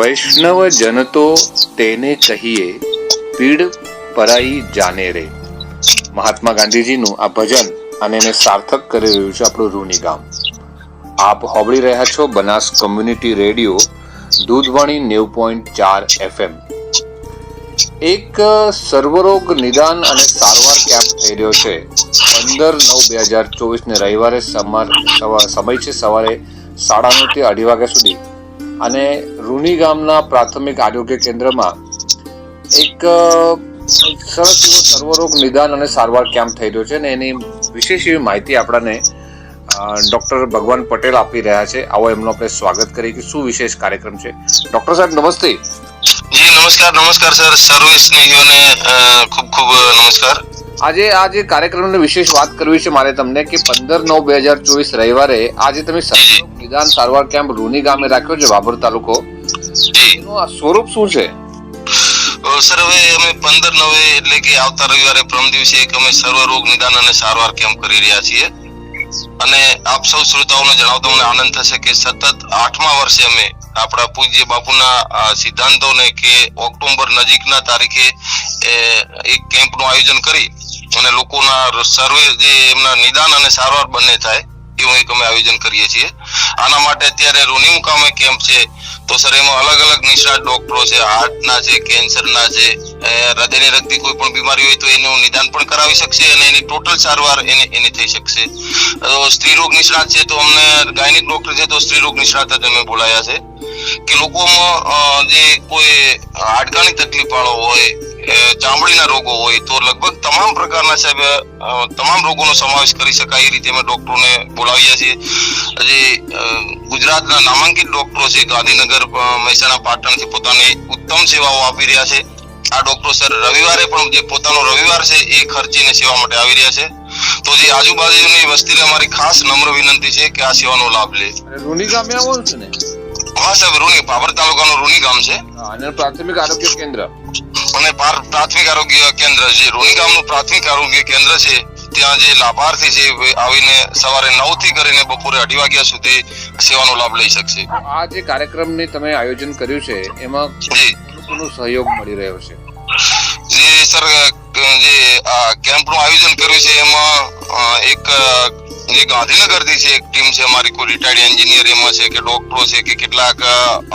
વૈષ્ણવ જન તો તેને કહીએ પીડ પરાઈ જાને રે. મહાત્મા ગાંધીજીનું આ ભજન અને એને સાર્થક કરી રહ્યું છે આપણું રૂની ગામ. આપ હોબળી રહ્યા છો બનાસ કમ્યુનિટી રેડિયો દૂધવાણી 90.4 FM. એક સર્વરોગ નિદાન અને સારવાર કેમ્પ થઈ રહ્યો છે 15/9/2024 ને રવિવારે સમય છે સવારે 9:30 થી 2:30 વાગ્યા સુધી. અને રૂની ગામના પ્રાથમિક આરોગ્ય કેન્દ્રમાં એક સરસ એવો સર્વરોગ નિદાન અને સારવાર કેમ્પ થઈ રહ્યો છે અને એની વિશેષ એવી માહિતી આપણને ડોક્ટર ભગવાન પટેલ આપી રહ્યા છે. આવો એમનો આપણે સ્વાગત કરીએ કે શું વિશેષ કાર્યક્રમ છે. ડોક્ટર સાહેબ નમસ્તે. જી નમસ્કાર સર. સર્વે સ્નેહીઓને ખૂબ ખૂબ નમસ્કાર. આજે આ જે કાર્યક્રમની વિશેષ વાત કરવી છે મારે તમને કે 15/9/2024 રવિવારે આજે તમે સર્વરોગ નિદાન સારવાર કેમ્પ રૂની ગામે રાખ્યો છે વાભર તાલુકો. એનું આ સ્વરૂપ શું છે? સર હવે અમે 15/9 એટલે કે આવતા રવિવારે પ્રમ દિવસે એક અમે સર્વરોગ નિદાન અને સારવાર કેમ્પ કરી રહ્યા છીએ. અને આપ સૌ શ્રોતાઓને જણાવતા મને આનંદ થશે કે સતત 8મા વર્ષે અમે આપણા પૂજ્ય બાપુના સિદ્ધાંતોને કે ઓક્ટોબર નજીકના તારીખે એક કેમ્પનું આયોજન કરી અને લોકોના સર્વે જે એમના નિદાન અને સારવાર બંને થાય એવું એક અમે આયોજન કરીએ છીએ. આના માટે અત્યારે રૂની મુકામે કેમ્પ છે તો સર એમાં અલગ અલગ નિષ્ણાત ડોક્ટરો છે, હાર્ટના છે, કેન્સરના છે, હૃદયને લગતી કોઈ પણ બીમારી હોય તો એનું નિદાન પણ કરાવી શકશે અને એની ટોટલ સારવાર એની થઈ શકશે. તો સ્ત્રી રોગ નિષ્ણાત છે તો અમને ગાયનિક ડોક્ટર છે તો સ્ત્રી રોગ નિષ્ણાત જ અમે બોલાયા છે કે લોકોમાં જે કોઈ હાડકાની તકલીફ વાળો હોય, ચામડીના રોગો હોય તો લગભગ તમામ પ્રકારના સાહેબ તમામ રોગોનો સમાવેશ કરી શકાય એ રીતે અમે ડોક્ટરોને બોલાવ્યા છીએ. હજી ગુજરાતના નામાંકિત ડોક્ટરો છે ગાંધીનગર, મહેસાણા, પાટણથી પોતાની ઉત્તમ સેવાઓ આપી રહ્યા છે. આ ડોક્ટરો સર રવિવારે પણ જે પોતાનો રવિવાર છે એ ખર્ચીને સેવા માટે આવી રહ્યા છે. તો જે આજુબાજુની વસ્તીને અમારી ખાસ નમ્ર વિનંતી છે કે આ સેવાનો લાભ લે. રૂની ગામે આવવાનું છે ને? હા સાહેબ, રૂની ભાભર તાલુકાનું રૂની ગામ છે અને પ્રાથમિક આરોગ્ય કેન્દ્ર અને પ્રાથમિક આરોગ્ય કેન્દ્ર જે રૂની ગામનું પ્રાથમિક આરોગ્ય કેન્દ્ર છે ત્યાં જે લાભાર્થી છે આવીને સવારે 9 થી કરીને બપોરે 2:30 વાગ્યા સુધી સેવાનો લાભ લઈ શકશે. આ જે કાર્યક્રમની તમે આયોજન કર્યું છે એમાં કોનો સહયોગ મળી રહ્યો છે? જે સર જે આ કેમ્પનું આયોજન કર્યું છે એમાં એક જે ગાંધીનગરથી છે એક ટીમ છે અમારી, કોઈ રિટાયર્ડ એન્જિનિયર એમાં છે કે ડોક્ટરો છે કે કેટલાક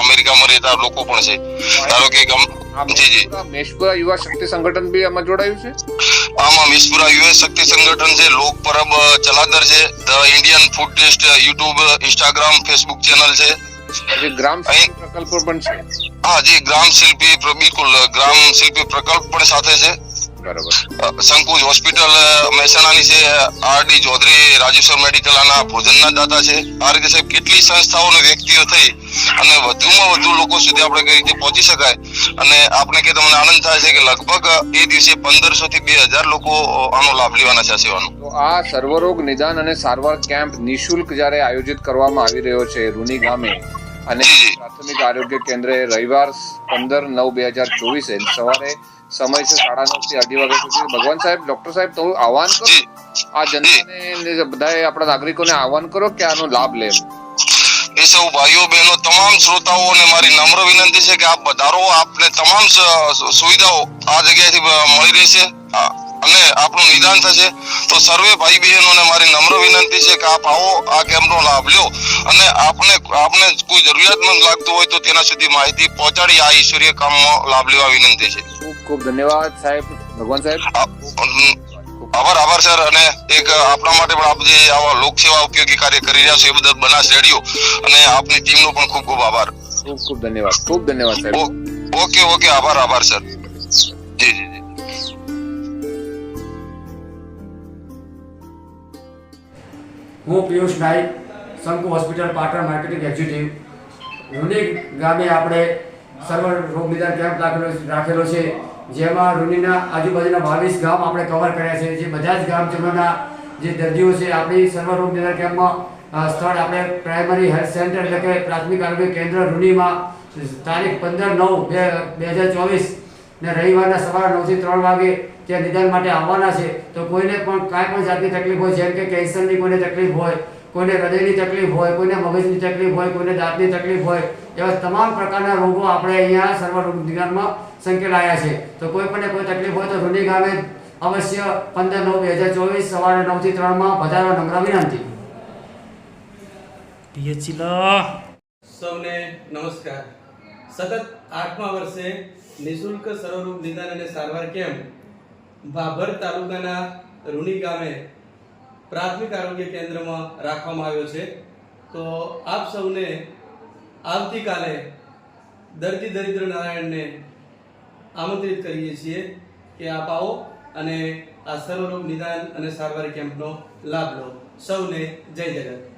અમેરિકામાં રહેતા લોકો પણ છે. ધારો કે જી મેશપુરા યુવા શક્તિ સંગઠન બી આમાં જોડાયું છે? આમાં મેશપુરા યુવા શક્તિ સંગઠન છે, લોક પરબ ચલાદર છે, the Indian food taste YouTube, Instagram, Facebook channel છે. ગ્રામ શિલ્પી પ્રકલ્પ પણ છે? હા જી, ગ્રામ શિલ્પી બિલકુલ ગ્રામ શિલ્પી પ્રકલ્પ પણ સાથે છે. બરાબર. સંકુજ હોસ્પિટલ મહેસાણાની છે, આરડી ચૌધરી રાજેશ્વર મેડિકલ આના ભોજનના દાતા છે. આ રીતે સાહેબ કેટલી સંસ્થાઓ અને વ્યક્તિઓ થઈ અને વધુમાં વધુ લોકો સુધી આપણે કઈ રીતે પહોંચી શકાય અને આપણે કે તમને આનંદ થાય છે કે લગભગ એ દિવસે 1500 થી 2000 લોકો આનો લાભ લેવાના છે આ સેવાનો. તો આ સર્વરોગ નિદાન અને સારવાર કેમ્પ નિઃશુલ્ક જ્યારે આયોજિત કરવામાં આવી રહ્યો છે રૂની ગામે અને પ્રાથમિક આરોગ્ય કેન્દ્રે રવિવાર 15/9/2024 સવારે સમય છે 9:30 થી 2:30 વાગ્યા સુધી. ભગવાન સાહેબ, ડોક્ટર સાહેબ તો આહવાન કરો આ જનતાને, બધાએ આપણા નાગરિકોને આહવાન કરો કે આનો લાભ લે. એ સૌ ભાઈઓ બહેનો તમામ શ્રોતાઓને મારી નમ્ર વિનંતી છે કે આપ વધારો, આપને તમામ સુવિધાઓ આ જગ્યાએથી મળી રહેશે અને આપણું નિદાન થશે. તો સર્વે ભાઈ બહેનોને મારી નમ્ર વિનંતી છે કે આપ આવો, આ કેમ્પનો લાભ લ્યો અને આપને કોઈ જરૂરિયાતમંદ લાગતું હોય તો તેના સુધી માહિતી પહોંચાડી આ ઈશ્વરીય કામમાં લાભ લેવા વિનંતી છે. ખૂબ ખૂબ ધન્યવાદ સાહેબ. ભગવાન સાહેબ આભાર સર. અને એક આપણા માટે પણ આપ જે આવા લોકસેવા ઉપયોગી કાર્ય કરી રહ્યા છો એ બદલ બનાસ રેડિયો અને આપની ટીમનો પણ ખૂબ ખૂબ આભાર. ખૂબ ખૂબ ધન્યવાદ. ખૂબ ધન્યવાદ સાહેબ. ઓકે આભાર સર. જી. હું Piyush Naik, Sanku hospital Patan marketing executive. રૂની ગામે આપણે સર્વ રોગ નિદાન કેમ્પ રાખેલો છે જેમાં રૂનીના આજુબાજુના 22 ગામ આપણે કવર કર્યા છે. જે બધા જ ગામજનોના જે દર્દીઓ છે આપણી સર્વ રોગ નિદાન કેમ્પમાં સ્થળ આપણે પ્રાઇમરી હેલ્થ સેન્ટર એટલે કે પ્રાથમિક આરોગ્ય કેન્દ્ર રૂનીમાં તારીખ 15/9/2024 ને રવિવારના સવારે 9 થી 3 વાગે ત્યાં નિદાન માટે આવવાના છે. તો કોઈને પણ કાંઈ પણ જાતની તકલીફ હોય, જેમ કે કેન્સરની કોઈને તકલીફ હોય, કોઈને હૃદયની તકલીફ હોય, કોઈને મગજની તકલીફ હોય, કોઈને દાંતની તકલીફ હોય, એવા તમામ પ્રકારના રોગો આપણે અહીંયા સર્વ રોગ નિદાનમાં સંકેલાયા છે. તો કોઈ પણ કોઈ તકલીફ હોય તો રૂની ગામે અવશ્ય 15/9/2024 સવારે 9 થી 3 માં પધારવા નમ્ર વિનંતી. સૌને નમસ્કાર. સતત 8મા વર્ષે નિઃશુલ્ક સર્વરોગ નિદાન અને સારવાર કેમ્પ ભાભર તાલુકાના રૂની ગામે પ્રાથમિક આરોગ્ય કેન્દ્રમાં રાખવામાં આવ્યો છે. તો આપ સૌને આવતીકાલે દર્દી દરિદ્ર નારાયણને આમંત્રિત કરીએ છીએ કે આપ આવો અને આ સર્વરોગ નિદાન અને સારવાર કેમ્પનો લાભ લો. સૌને જય જગત.